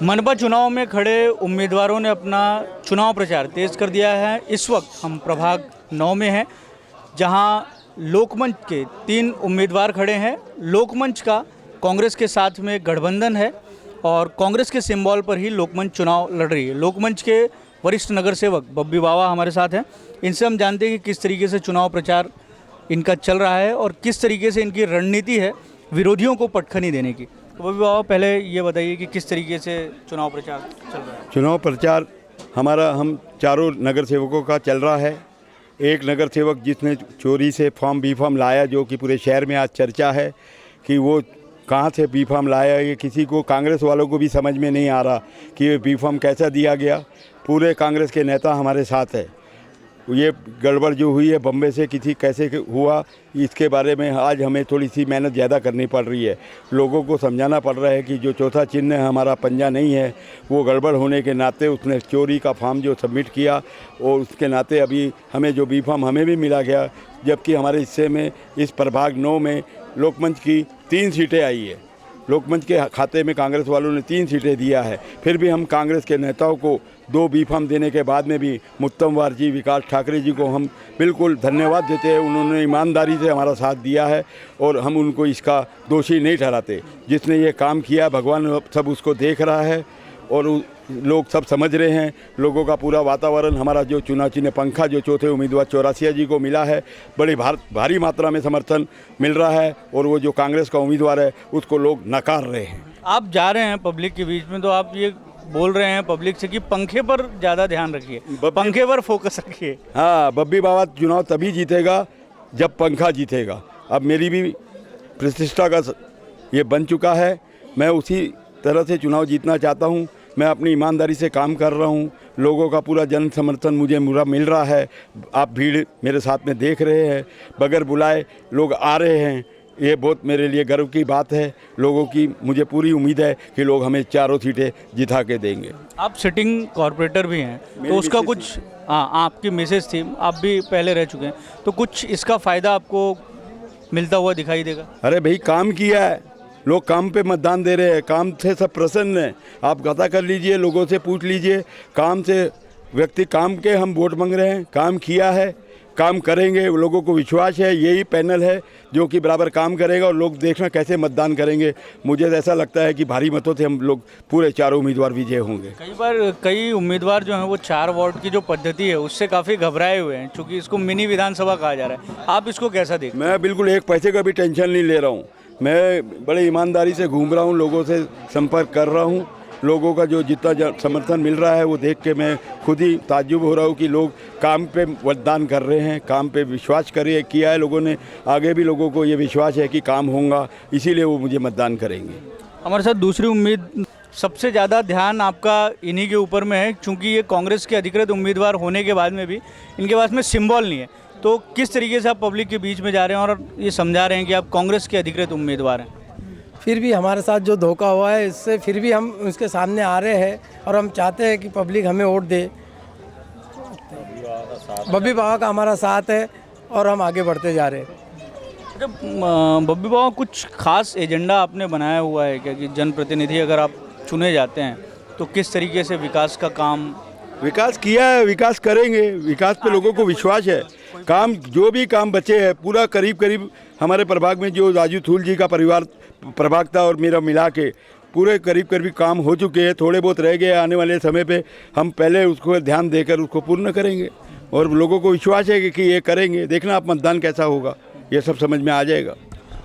मनपा चुनाव में खड़े उम्मीदवारों ने अपना चुनाव प्रचार तेज कर दिया है। इस वक्त हम प्रभाग 9 में हैं, जहां लोकमंच के 3 उम्मीदवार खड़े हैं। लोकमंच का कांग्रेस के साथ में गठबंधन है और कांग्रेस के सिंबल पर ही लोकमंच चुनाव लड़ रही है। लोकमंच के वरिष्ठ नगर सेवक बब्बी बावा हमारे साथ हैं। इनसे हम जानते हैं कि किस तरीके से चुनाव प्रचार इनका चल रहा है और किस तरीके से इनकी रणनीति है विरोधियों को पटखनी देने की। तो बब्बी बाबा, पहले ये बताइए कि किस तरीके से चुनाव प्रचार चल रहा है। चुनाव प्रचार हम चारों नगर सेवकों का चल रहा है। एक नगर सेवक जिसने चोरी से बी फॉर्म लाया, जो कि पूरे शहर में आज चर्चा है कि वो कहाँ से बी फॉर्म लाया, ये किसी को, कांग्रेस वालों को भी समझ में नहीं आ रहा कि ये बी फॉर्म कैसा दिया गया। पूरे कांग्रेस के नेता हमारे साथ है। ये गड़बड़ जो हुई है बम्बे से किसी कैसे हुआ, इसके बारे में आज हमें थोड़ी सी मेहनत ज़्यादा करनी पड़ रही है। लोगों को समझाना पड़ रहा है कि जो चौथा चिन्ह है हमारा पंजा नहीं है, वो गड़बड़ होने के नाते उसने चोरी का फॉर्म जो सबमिट किया और उसके नाते अभी हमें जो बी फॉर्म हमें भी मिला गया, जबकि हमारे हिस्से में इस प्रभाग 9 में लोकमंच की 3 सीटें आई है। लोकमंच के खाते में कांग्रेस वालों ने 3 सीटें दिया है। फिर भी हम कांग्रेस के नेताओं को 2 बी फॉर्म देने के बाद में भी मुत्तमवार जी, विकास ठाकरे जी को हम बिल्कुल धन्यवाद देते हैं। उन्होंने ईमानदारी से हमारा साथ दिया है और हम उनको इसका दोषी नहीं ठहराते। जिसने ये काम किया, भगवान सब उसको देख रहा है और लोग सब समझ रहे हैं। लोगों का पूरा वातावरण, हमारा जो चुनाव चिन्ह पंखा जो चौथे उम्मीदवार चौरासिया जी को मिला है, बड़ी भारी मात्रा में समर्थन मिल रहा है और वो जो कांग्रेस का उम्मीदवार है उसको लोग नकार रहे हैं। आप जा रहे हैं पब्लिक के बीच में, तो आप ये बोल रहे हैं पब्लिक से कि पंखे पर ज़्यादा ध्यान रखिए, पंखे पर फोकस रखिए। हाँ, बब्बी बाबा चुनाव तभी जीतेगा जब पंखा जीतेगा। अब मेरी भी प्रतिष्ठा का ये बन चुका है। मैं उसी तरह से चुनाव जीतना चाहता हूँ। मैं अपनी ईमानदारी से काम कर रहा हूँ। लोगों का पूरा जन समर्थन मुझे पूरा मिल रहा है। आप भीड़ मेरे साथ में देख रहे हैं, बगैर बुलाए लोग आ रहे हैं। ये बहुत मेरे लिए गर्व की बात है। लोगों की मुझे पूरी उम्मीद है कि लोग हमें चारों सीटें जिता के देंगे। आप सिटिंग कॉरपोरेटर भी हैं, तो उसका कुछ, हाँ, आपकी मैसेज थी, आप भी पहले रह चुके हैं, तो कुछ इसका फ़ायदा आपको मिलता हुआ दिखाई देगा? अरे भाई, काम किया है, लोग काम पे मतदान दे रहे हैं, काम से सब प्रसन्न हैं। आप पता कर लीजिए, लोगों से पूछ लीजिए, काम से व्यक्ति, काम के हम वोट मांग रहे हैं। काम किया है, काम करेंगे, लोगों को विश्वास है। यही पैनल है जो कि बराबर काम करेगा और लोग देखना कैसे मतदान करेंगे। मुझे ऐसा लगता है कि भारी मतों से हम लोग पूरे चारों उम्मीदवार विजय होंगे। कई बार कई उम्मीदवार जो हैं वो 4 वार्ड की जो पद्धति है उससे काफ़ी घबराए हुए हैं, क्योंकि इसको मिनी विधानसभा कहा जा रहा है। आप इसको कैसा देखते हैं? मैं बिल्कुल एक पैसे का भी टेंशन नहीं ले रहा हूँ। मैं बड़े ईमानदारी से घूम रहा हूँ, लोगों से संपर्क कर रहा हूँ। लोगों का जो जितना समर्थन मिल रहा है वो देख के मैं खुद ही ताज्जुब हो रहा हूँ कि लोग काम पे मतदान कर रहे हैं, काम पे विश्वास किया है लोगों ने। आगे भी लोगों को ये विश्वास है कि काम होगा, इसीलिए वो मुझे मतदान करेंगे। हमारे साथ दूसरी उम्मीद, सबसे ज़्यादा ध्यान आपका इन्हीं के ऊपर में है, क्योंकि ये कांग्रेस के अधिकृत उम्मीदवार होने के बाद में भी इनके पास में सिंबल नहीं है। तो किस तरीके से आप पब्लिक के बीच में जा रहे हैं और ये समझा रहे हैं कि आप कांग्रेस के अधिकृत उम्मीदवार हैं? फिर भी हमारे साथ जो धोखा हुआ है, इससे फिर भी हम उसके सामने आ रहे हैं और हम चाहते हैं कि पब्लिक हमें वोट दे। बब्बी बाबा का हमारा साथ है और हम आगे बढ़ते जा रहे हैं। जब बब्बी बाबा, कुछ खास एजेंडा आपने बनाया हुआ है क्या कि जनप्रतिनिधि अगर आप चुने जाते हैं तो किस तरीके से विकास का काम? विकास किया है, विकास करेंगे। विकास पे लोगों को विश्वास है। काम, जो भी काम बचे हैं, पूरा करीब हमारे प्रभाग में जो राजू थूल जी का परिवार प्रभाग था और मेरा मिला के पूरे करीब काम हो चुके हैं। थोड़े बहुत रह गए, आने वाले समय पे हम पहले उसको ध्यान देकर उसको पूर्ण करेंगे और लोगों को विश्वास है कि ये करेंगे। देखना आप मतदान कैसा होगा, ये सब समझ में आ जाएगा।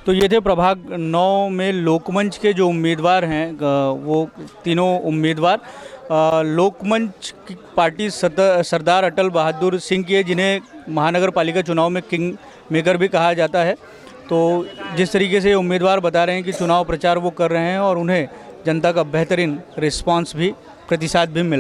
तो ये थे प्रभाग 9 में लोकमंच के जो उम्मीदवार हैं, वो तीनों उम्मीदवार लोकमंच की पार्टी सरदार अटल बहादुर सिंह की है, जिन्हें महानगर पालिका चुनाव में किंग मेकर भी कहा जाता है। तो जिस तरीके से उम्मीदवार बता रहे हैं कि चुनाव प्रचार वो कर रहे हैं और उन्हें जनता का बेहतरीन रिस्पांस भी, प्रतिसाद भी मिल